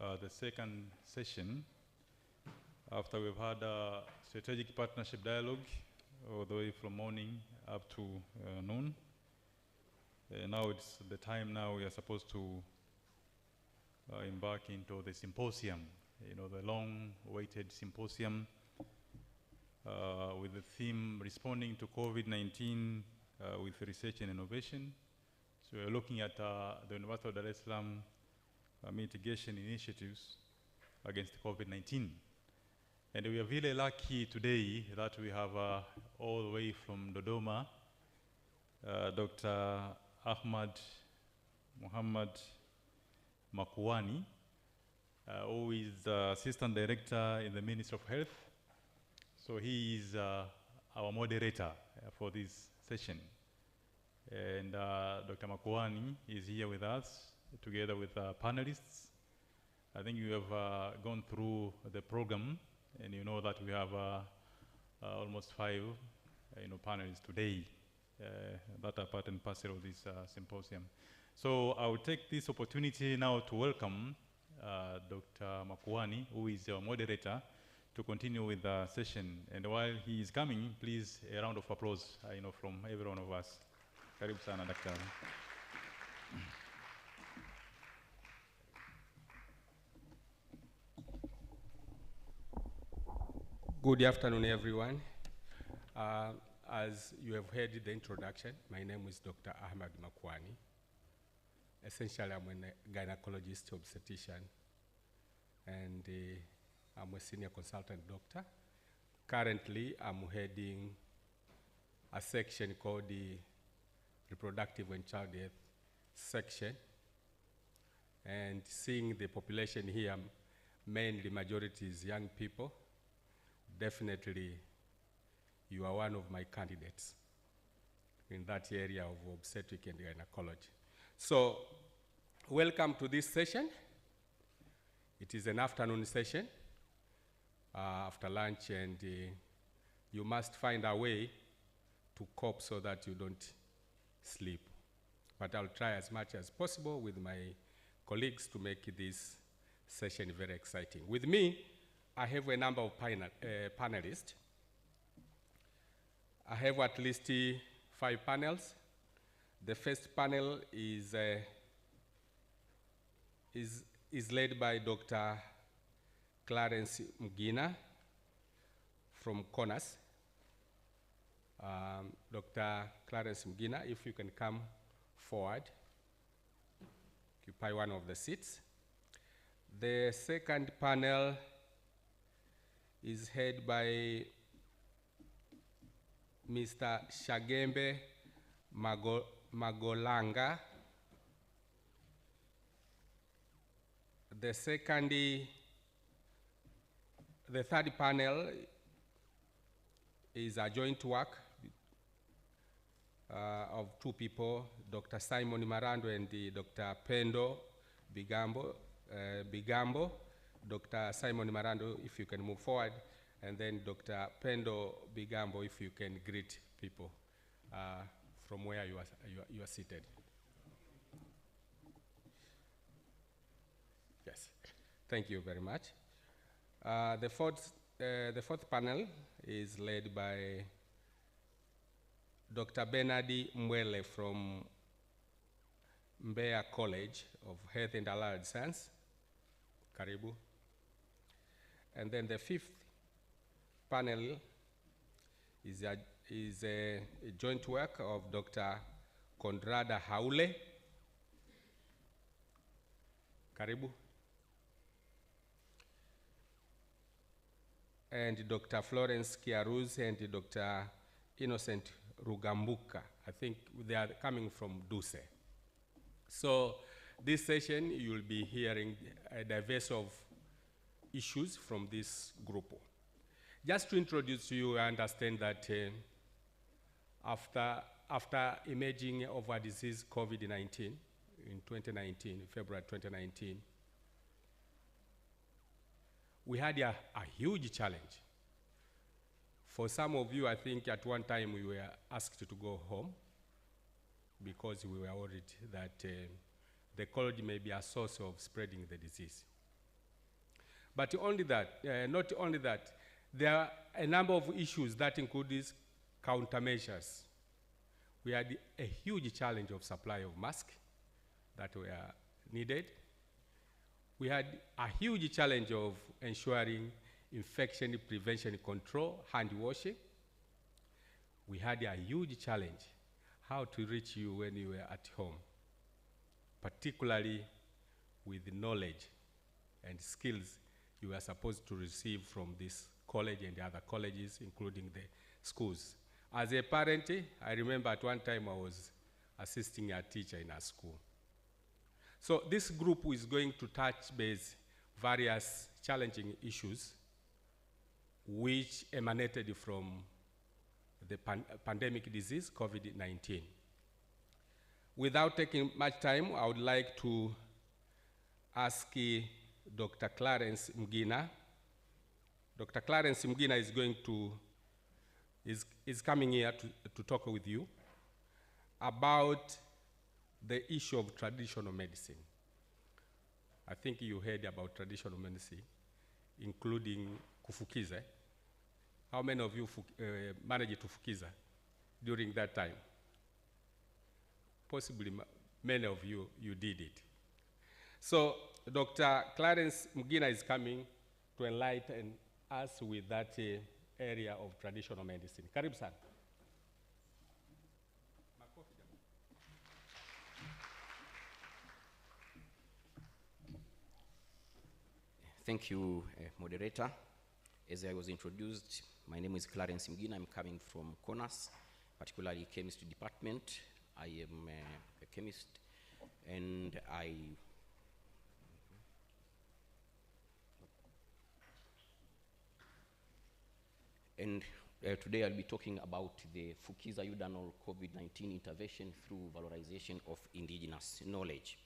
the second session after we've had a strategic partnership dialogue all the way from morning up to noon. Now it's the time now we are supposed to embark into the symposium, the long-awaited symposium with the theme responding to COVID-19 with research and innovation. So we're looking at the University of Dar es Salaam mitigation initiatives against COVID-19. And we are really lucky today that we have all the way from Dodoma, Dr. Ahmad Muhammad Makuani, who is the Assistant Director in the Ministry of Health. So he is our moderator for this session. And Dr. Makuani is here with us together with panelists. I think you have gone through the program and you know that we have almost 5 panelists today that are part and parcel of this symposium. So I will take this opportunity now to welcome Dr. Makuani, who is our moderator, to continue with the session. And while he is coming, please a round of applause from every one of us. Karibu sana, Dr. Good afternoon, everyone. As you have heard the introduction, my name is Dr. Ahmad Makuani. Essentially, I'm a gynecologist obstetrician, and I'm a senior consultant doctor. Currently, I'm heading a section called the Reproductive and Child Health section, and seeing the population here, mainly majority is young people. Definitely, you are one of my candidates in that area of obstetric and gynecology. So, welcome to this session. It is an afternoon session after lunch, and you must find a way to cope so that you don't sleep. But I'll try as much as possible with my colleagues to make this session very exciting. With me, I have a number of panelists. I have at least 5 panels. The first panel is led by Dr. Clarence Mgina from CONUS. Dr. Clarence Mgina, if you can come forward, occupy one of the seats. The second panel is headed by Mr. Shagembe Magolanga. The third panel is a joint work of 2 people, Dr. Simon Marando and Dr. Pendo Bigambo. Dr. Simon Marando, if you can move forward, and then Dr. Pendo Bigambo, if you can greet people from where you are seated. Yes, thank you very much. The fourth panel is led by Dr. Bernardi Mwele from Mbeya College of Health and Allied Science. Karibu. And then the 5th panel is a joint work of Dr. Kondrada Haule. Karibu. And Dr. Florence Kiaruz and Dr. Innocent Rugambuka. I think they are coming from DUSE. So this session, you will be hearing a diverse of issues from this group. Just to introduce you, I understand that after emerging of a disease, COVID-19, in 2019, February 2019, we had a huge challenge. For some of you, I think at one time we were asked to go home because we were worried that the cold may be a source of spreading the disease. But only that, not only that, there are a number of issues that include these countermeasures. We had a huge challenge of supply of masks that were needed. We had a huge challenge of ensuring infection prevention control, hand washing. We had a huge challenge how to reach you when you were at home, particularly with the knowledge and skills you were supposed to receive from this college and the other colleges, including the schools. As a parent, I remember at one time I was assisting a teacher in a school. So this group is going to touch base various challenging issues which emanated from the pandemic disease, COVID-19. Without taking much time, I would like to ask Dr. Clarence Mgina. Dr. Clarence Mgina is going to, is coming here to talk with you about the issue of traditional medicine. I think you heard about traditional medicine, including kufukiza. How many of you managed to fukiza during that time? Possibly many of you did it. So Dr. Clarence Mgina is coming to enlighten us with that area of traditional medicine. Karibu sana. Thank you, moderator. As I was introduced, my name is Clarence Mgina. I'm coming from CONAS, particularly chemistry department. I am a chemist, and today I'll be talking about the Fukiza Udanol COVID-19 intervention through valorization of indigenous knowledge.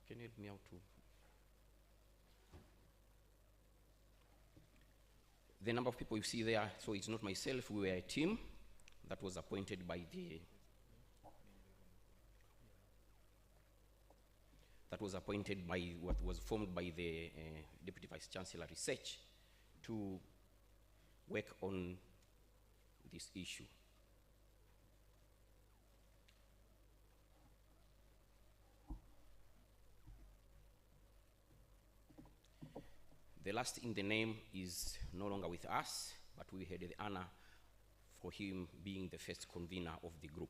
Can you help me out too? The number of people you see there, so it's not myself, we were a team that was appointed by what was formed by the Deputy Vice Chancellor Research to work on this issue. The last in the name is no longer with us, but we had the honor for him being the first convener of the group.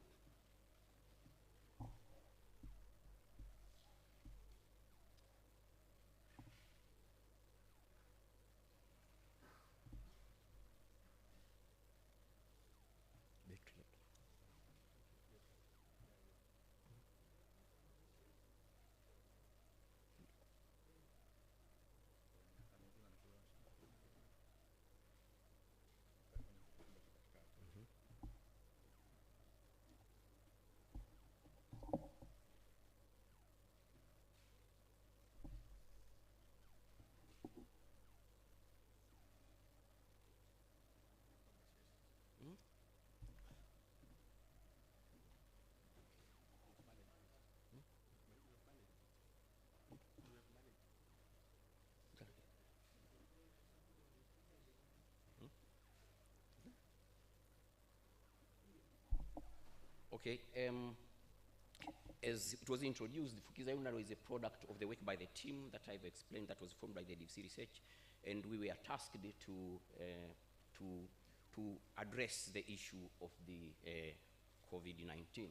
Okay, as it was introduced, the Fukiza Udanol is a product of the work by the team that I've explained that was formed by the DVC Research, and we were tasked to address the issue of the COVID-19.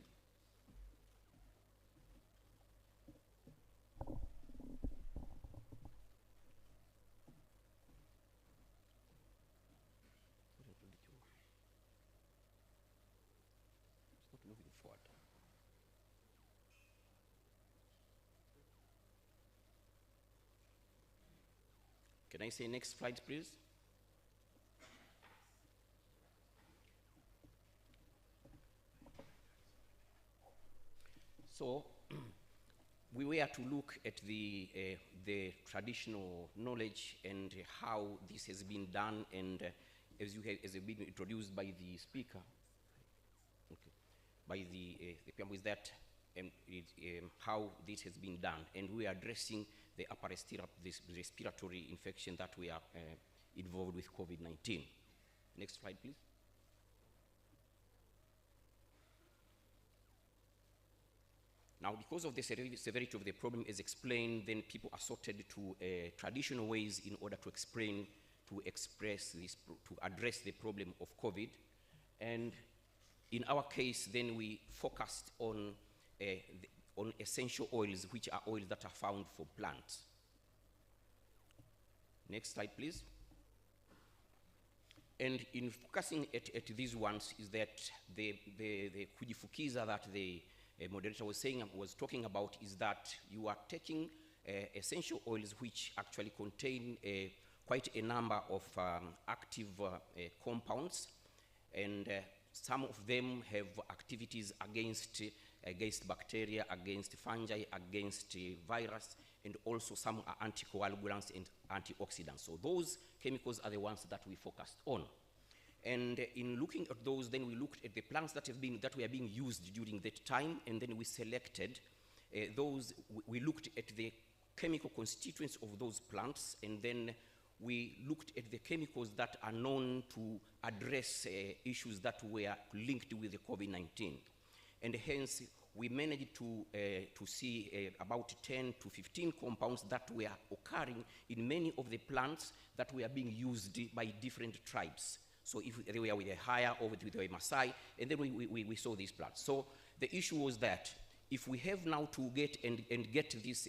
Can I say next slide, please? So we were to look at the traditional knowledge and how this has been done, and as have been introduced by the speaker, okay, by the preamble, is that how this has been done, and we are addressing the upper respiratory infection that we are involved with COVID-19. Next slide, please. Now, because of the severity of the problem as explained, then people are sorted to traditional ways in order to express this, to address the problem of COVID. And in our case, then we focused on essential oils, which are oils that are found for plants. Next slide, please. And in focusing at these ones is that the kujifukiza that the moderator was talking about is that you are taking essential oils which actually contain quite a number of active compounds, and some of them have activities against bacteria, against fungi, against virus, and also some are anticoagulants and antioxidants. So those chemicals are the ones that we focused on. And in looking at those, then we looked at the plants that were being used during that time, and then we selected those. We looked at the chemical constituents of those plants, and then we looked at the chemicals that are known to address issues that were linked with the COVID-19. And hence, we managed to see about 10 to 15 compounds that were occurring in many of the plants that were being used by different tribes. So if they were with a Haya or with a Maasai, and then we saw these plants. So the issue was that if we have now to get these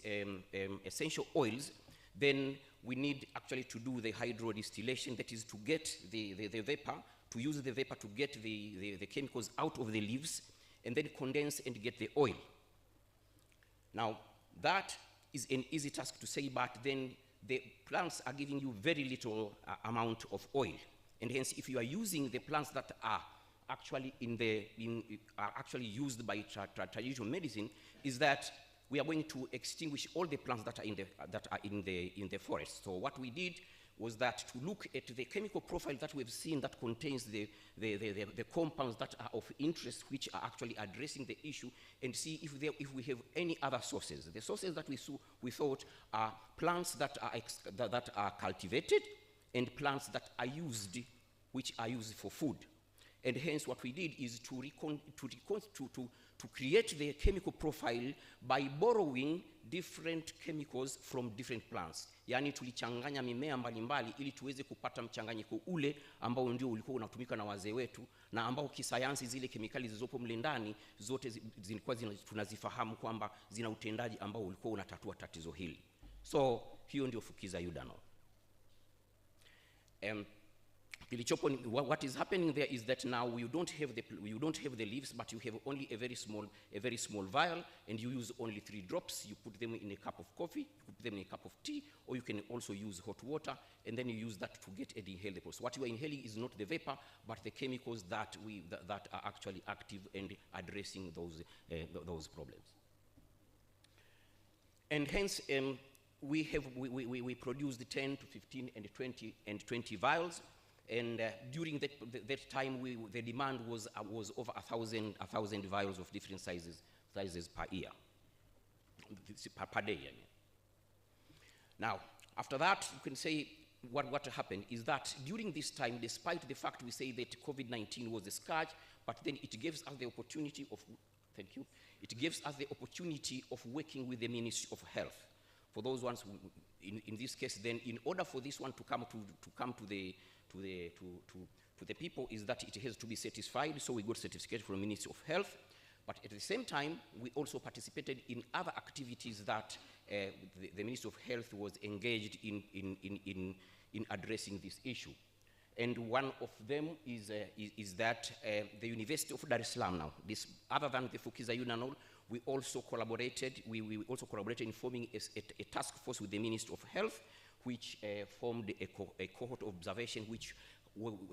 essential oils, then we need actually to do the hydrodistillation, that is to get the vapor, to use the vapor to get the chemicals out of the leaves, and then condense and get the oil. Now, that is an easy task to say, but then the plants are giving you very little amount of oil. And hence, if you are using the plants that are actually actually used by traditional medicine, is that we are going to extinguish all the plants that are in the forest. So what we did was that to look at the chemical profile that we've seen that contains the compounds that are of interest, which are actually addressing the issue, and see if we have any other sources. The sources that we thought are plants that are cultivated, and plants that are used, which are used for food. And hence what we did is to create the chemical profile by borrowing different chemicals from different plants. Yani tulichanganya mimea mbalimbali ili tuweze kupata mchanganyiko ule ambao ndio ulikuwa unatumika na wazee wetu, na ambao kisayansi zile kemikali zilizopo mle ndani zote zilikuwa tunazifahamu kwamba zina utendaji ambao ulikuwa unatatua tatizo hili. So hiyo ndio fukiza Udanol. What is happening there is that now you don't have the leaves, but you have only a very small vial, and you use only 3 drops. You put them in a cup of coffee, you put them in a cup of tea, or you can also use hot water, and then you use that to get and inhale the process. What you are inhaling is not the vapor, but the chemicals that are actually active and addressing those problems. And hence, we produced 10 to 15 and 20 vials. And during that time, the demand was over 1,000 vials of different sizes per year, per day. I mean. Now, after that, you can say what happened is that during this time, despite the fact we say that COVID-19 was a scourge, but then it gives us the opportunity of, thank you, it gives us the opportunity of working with the Ministry of Health. For those ones, in this case, then, in order for this one to come to the people, is that it has to be certified. So we got certification from the Ministry of Health, but at the same time we also participated in other activities that the Ministry of Health was engaged in addressing this issue. And one of them is that the University of Dar es Salaam now, this, other than the Fukiza Udanol, we also collaborated in forming a task force with the Ministry of Health, which formed a cohort of observation which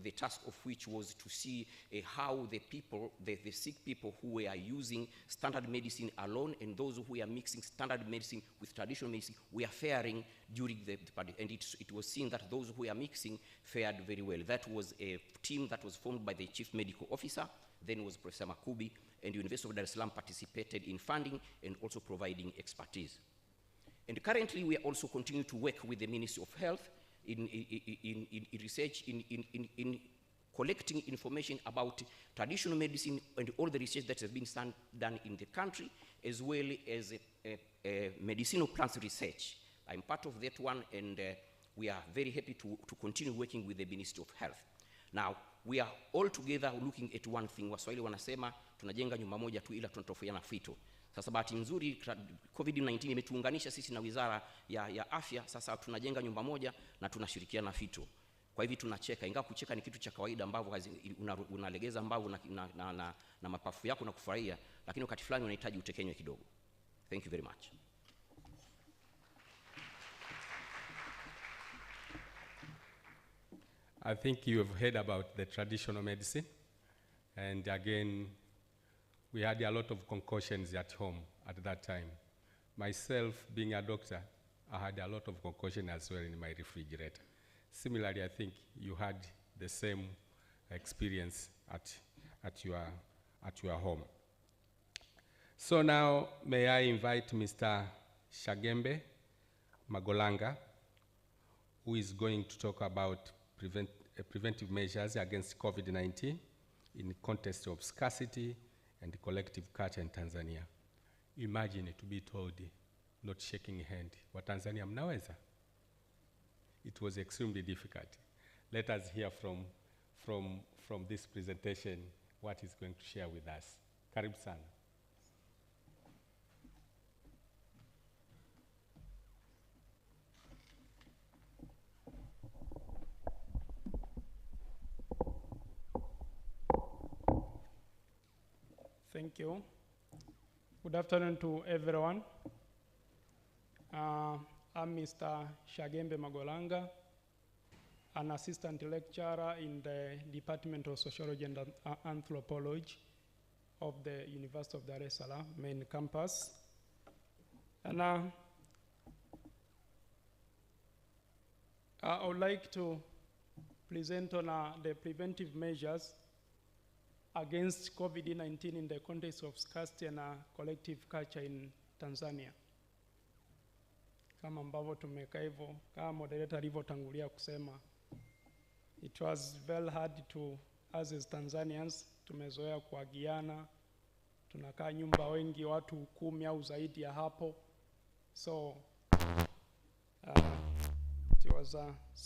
the task of which was to see how the people, the sick people who were using standard medicine alone and those who were mixing standard medicine with traditional medicine were faring during the pandemic. And it was seen that those who were mixing fared very well. That was a team that was formed by the Chief Medical Officer, then was Professor Makubi, and the University of Dar es Salaam participated in funding and also providing expertise. And currently we are also continuing to work with the Ministry of Health in research, in collecting information about traditional medicine and all the research that has been done in the country, as well as medicinal plants research. I'm part of that one, and we are very happy to continue working with the Ministry of Health. Now, we are all together looking at one thing. Waswahili wanasema tunajenga nyumba moja tu ila tunatofautiana fito. Sasa bahati nzuri COVID-19 imetuunganisha sisi na Wizara ya Afya. Sasa tunajenga nyumba moja na tunashirikiana fito. Kwa hivyo tunacheka, ingawa kucheka ni kitu cha kawaida ambavyo unalegeza mbavu na mapafu yako na kufurahia, lakini wakati fulani unahitaji utekenywe kidogo. Thank you very much. I think you have heard about the traditional medicine, and again, we had a lot of concoctions at home at that time. Myself, being a doctor, I had a lot of concoction as well in my refrigerator. Similarly, I think you had the same experience at your home. So now, may I invite Mr. Shagembe Magolanga, who is going to talk about preventive measures against COVID-19 in the context of scarcity and collective culture in Tanzania. Imagine to be told, not shaking hand, wa Tanzania mnaweza? It was extremely difficult. Let us hear from this presentation what he's going to share with us. Karibu sana. Thank you. Good afternoon to everyone. I'm Mr. Shagembe Magolanga, an assistant lecturer in the Department of Sociology and Anthropology of the University of Dar es Salaam main campus. And I would like to present on the preventive measures against COVID-19 in the context of scarcity and collective culture in Tanzania. Kama ambavyo tumeka hivyo, kama moderator alivyotangulia kusema, it was very hard to us as Tanzanians, tumezoea kuagiana, tunakaa nyumba wengi, watu 10 au zaidi ya hapo. So it was